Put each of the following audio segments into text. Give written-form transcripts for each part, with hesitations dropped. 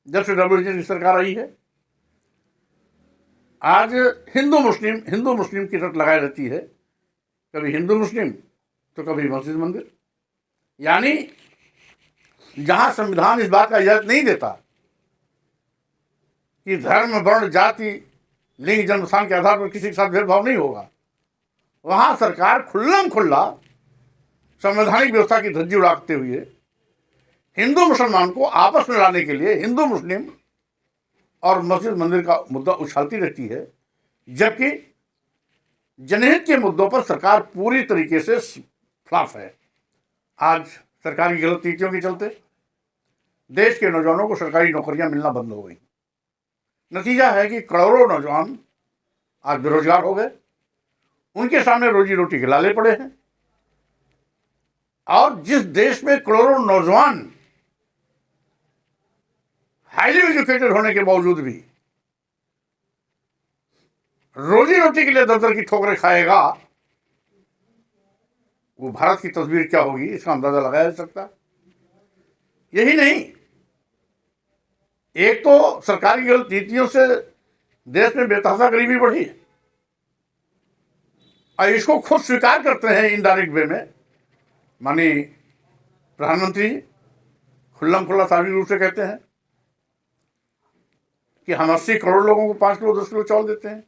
जब से WG की सरकार आई है। आज हिंदू मुस्लिम की रट लगाई रहती है, कभी हिंदू मुस्लिम तो कभी मस्जिद मंदिर। यानी जहां संविधान इस बात का इजाजत नहीं देता कि धर्म, वर्ण, जाति, लिंग, जन्म स्थान के आधार पर किसी के साथ भेदभाव नहीं होगा, वहां सरकार खुल्लम खुल्ला संवैधानिक व्यवस्था की धज्जी उड़ाते हुए हिंदू मुसलमान को आपस में लाने के लिए हिंदू मुस्लिम और मस्जिद मंदिर का मुद्दा उछालती रहती है, जबकि जनहित के मुद्दों पर सरकार पूरी तरीके से फ्लॉप है। आज सरकार की गलत नीतियों के चलते देश के नौजवानों को सरकारी नौकरियां मिलना बंद हो गई। नतीजा है कि करोड़ों नौजवान आज बेरोजगार हो गए, उनके सामने रोजी रोटी के लाले पड़े हैं। और जिस देश में करोड़ों नौजवान हाईली एजुकेटेड होने के बावजूद भी रोजी रोटी के लिए दर दर की ठोकरें खाएगा, वो भारत की तस्वीर क्या होगी इसका अंदाजा लगाया जा सकता। यही नहीं, एक तो सरकार की गलत नीतियों से देश में बेतहाशा गरीबी बढ़ी है, और इसको खुद स्वीकार करते हैं इनडायरेक्ट वे में। माननीय प्रधानमंत्री खुल्लम खुल्ला सार्वजनिक रूप से कहते हैं कि हम 80 करोड़ लोगों को 5 किलो 10 किलो चावल देते हैं।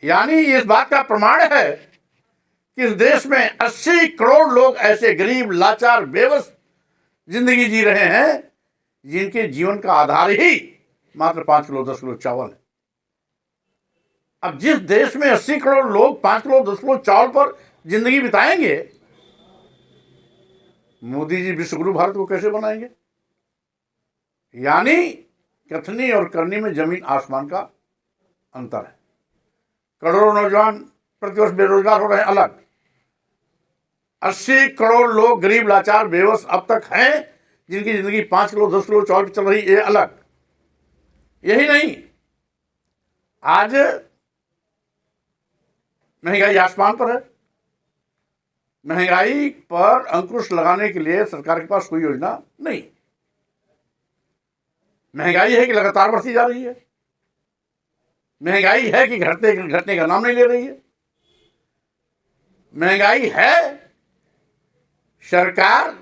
यानी इस बात का प्रमाण है कि इस देश में 80 करोड़ लोग ऐसे गरीब, लाचार, बेबस जिंदगी जी रहे हैं जिनके जीवन का आधार ही मात्र 5 किलो 10 किलो चावल है। अब जिस देश में 80 करोड़ लोग 5 किलो 10 किलो चावल पर जिंदगी बिताएंगे, मोदी जी विश्वगुरु भारत को कैसे बनाएंगे? यानी कथनी और करनी में जमीन आसमान का अंतर है। करोड़ों नौजवान प्रतिवर्ष बेरोजगार हो रहे हैं अलग, 80 करोड़ लोग गरीब, लाचार, बेबस अब तक हैं जिनकी जिंदगी 5 किलो 10 किलो चावल पर चल रही है अलग। यही नहीं, आज महंगाई आसमान पर है। महंगाई पर अंकुश लगाने के लिए सरकार के पास कोई योजना नहीं। महंगाई है कि लगातार बढ़ती जा रही है, महंगाई है कि घटने का नाम नहीं ले रही है। महंगाई है, सरकार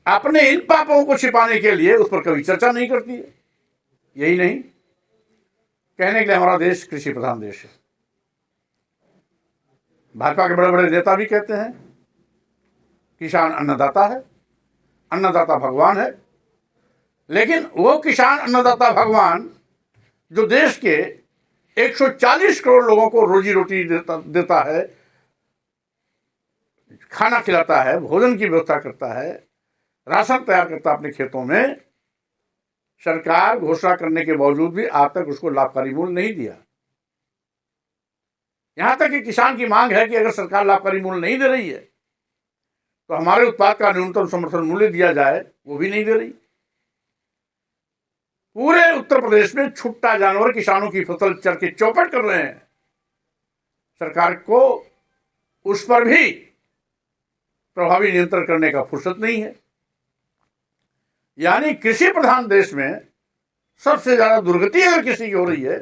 अपने इन पापों को छिपाने के लिए उस पर कभी चर्चा नहीं करती है। यही नहीं, कहने के लिए हमारा देश कृषि प्रधान देश है। भाजपा के बड़े बड़े नेता भी कहते हैं किसान अन्नदाता है, अन्नदाता भगवान है। लेकिन वो किसान अन्नदाता भगवान जो देश के 140 करोड़ लोगों को रोजी रोटी देता है, खाना खिलाता है, भोजन की व्यवस्था करता है, राशन तैयार करता है अपने खेतों में, सरकार घोषणा करने के बावजूद भी आज तक उसको लाभकारी मूल्य नहीं दिया। यहां तक कि किसान की मांग है कि अगर सरकार लाभकारी मूल्य नहीं दे रही है तो हमारे उत्पाद का न्यूनतम समर्थन मूल्य दिया जाए, वो भी नहीं दे रही। पूरे उत्तर प्रदेश में छुट्टा जानवर किसानों की फसल चर के चौपट कर रहे हैं। सरकार को उस पर भी प्रभावी नियंत्रण करने का फुर्सत नहीं है। यानी कृषि प्रधान देश में सबसे ज्यादा दुर्गति अगर किसी की हो रही है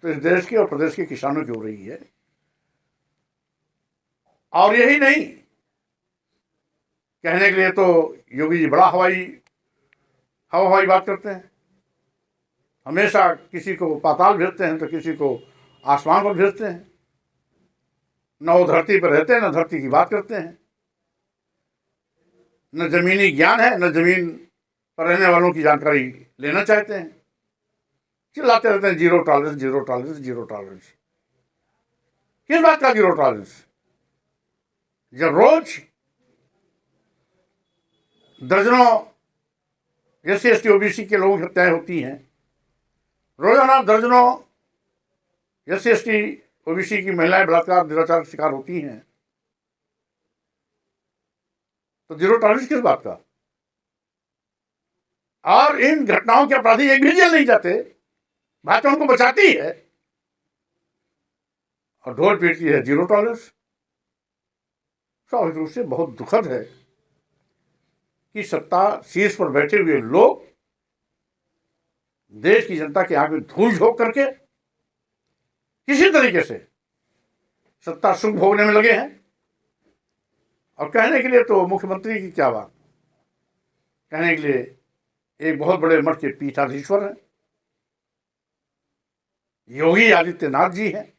तो इस देश की और प्रदेश के किसानों की हो रही है। और यही नहीं, कहने के लिए तो योगी जी बड़ा हवाई बात करते हैं। हमेशा किसी को पाताल भेजते हैं तो किसी को आसमान पर भेजते हैं। न वो धरती पर रहते हैं, न धरती की बात करते हैं, न जमीनी ज्ञान है, न जमीन पर रहने वालों की जानकारी लेना चाहते हैं। चिल्लाते रहते हैं zero tolerance, zero tolerance, zero tolerance. किस बात का जीरो टॉलरेंस? जब रोज दर्जनों SC ST OBC के लोगों की हत्याएं होती हैं, रोजाना दर्जनों SC ST OBC की महिलाएं बलात्कार, दुराचार का शिकार होती हैं, तो जीरो टॉलरेंस किस बात का? और इन घटनाओं के अपराधी एक भी जेल नहीं जाते, भाजपा उनको बचाती है और ढोल पीटती है जीरो टॉलरेंस। स्वाभाविक रूप से बहुत दुखद है कि सत्ता शीर्ष पर बैठे हुए लोग देश की जनता की आंख में धूल झोंक करके किसी तरीके से सत्ता सुख भोगने में लगे हैं। और कहने के लिए तो मुख्यमंत्री की क्या बात, कहने के लिए एक बहुत बड़े मठ के पीठाधीश्वर हैं, योगी आदित्यनाथ जी हैं,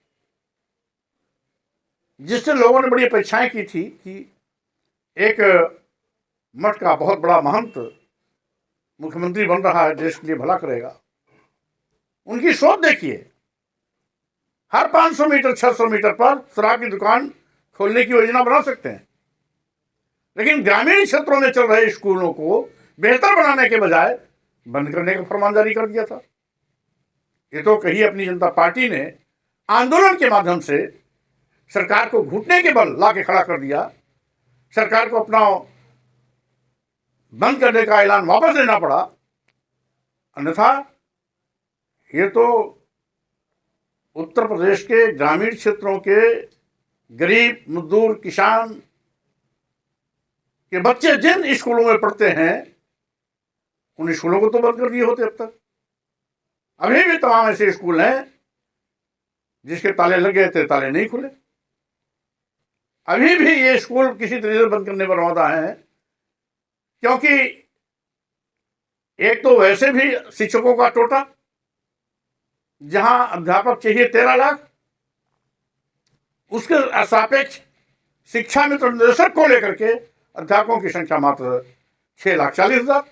जिससे लोगों ने बड़ी अपेक्षाएं की थी कि एक मठ का बहुत बड़ा महंत मुख्यमंत्री बन रहा है, देश के लिए भला करेगा। उनकी सोच देखिए, हर 500 मीटर 600 मीटर पर शराब की दुकान खोलने की योजना बना सकते हैं, लेकिन ग्रामीण क्षेत्रों में चल रहे स्कूलों को बेहतर बनाने के बजाय बंद करने का फरमान जारी कर दिया था। ये तो कही अपनी जनता पार्टी ने आंदोलन के माध्यम से सरकार को घुटने के बल ला के खड़ा कर दिया, सरकार को अपना बंद करने का ऐलान वापस लेना पड़ा। अन्यथा ये तो उत्तर प्रदेश के ग्रामीण क्षेत्रों के गरीब मजदूर किसान के बच्चे जिन स्कूलों में पढ़ते हैं, उन स्कूलों को तो बंद कर दिए होते अब तक। अभी भी तमाम ऐसे स्कूल हैं जिसके ताले लग गए थे, ताले नहीं खुले। अभी भी ये स्कूल किसी तरीके से बंद करने पर आमादा है, क्योंकि एक तो वैसे भी शिक्षकों का टोटा, जहां अध्यापक चाहिए 13 लाख, उसके सापेक्ष शिक्षा मित्र निदेशक को लेकर के अध्यापकों की संख्या मात्र 6,40,000,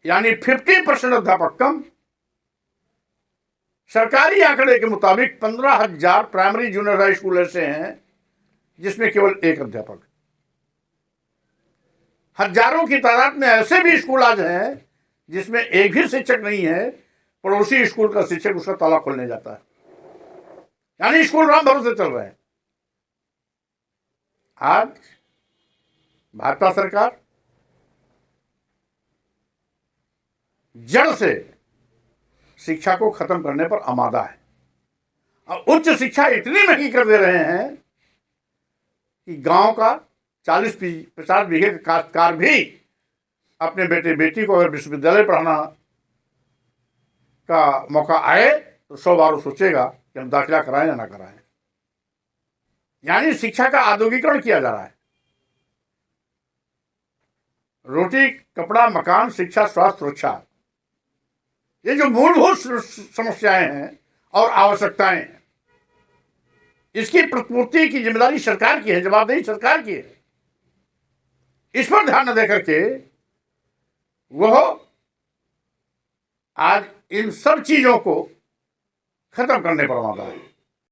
यानी 50% अध्यापक कम। सरकारी आंकड़े के मुताबिक 15,000 प्राइमरी जूनियर हाई स्कूल ऐसे हैं जिसमें केवल एक अध्यापक। हजारों की तादाद में ऐसे भी स्कूल आज हैं जिसमें एक भी शिक्षक नहीं है, पड़ोसी स्कूल का शिक्षक उसका ताला खोलने जाता है, यानी स्कूल राम भरोसे चल रहे हैं। आज भाजपा सरकार जड़ से शिक्षा को खत्म करने पर आमादा है, और उच्च शिक्षा इतनी महंगी कर दे रहे हैं कि गांव का 40-50 बीघे का काश्तकार भी अपने बेटे बेटी को अगर विश्वविद्यालय पढ़ाना का मौका आए तो 100 बार सोचेगा कि हम दाखिला कराएं या ना कराएं। यानी शिक्षा का आधुनिकीकरण किया जा रहा है। रोटी कपड़ा मकान शिक्षा स्वास्थ्य सुरक्षा, ये जो मूलभूत समस्याएं हैं और आवश्यकताएं हैं, इसकी प्रतिपूर्ति की जिम्मेदारी सरकार की है, जवाबदेही सरकार की है। इस पर ध्यान न देकर के वह आज इन सब चीजों को खत्म करने पर आमादा है।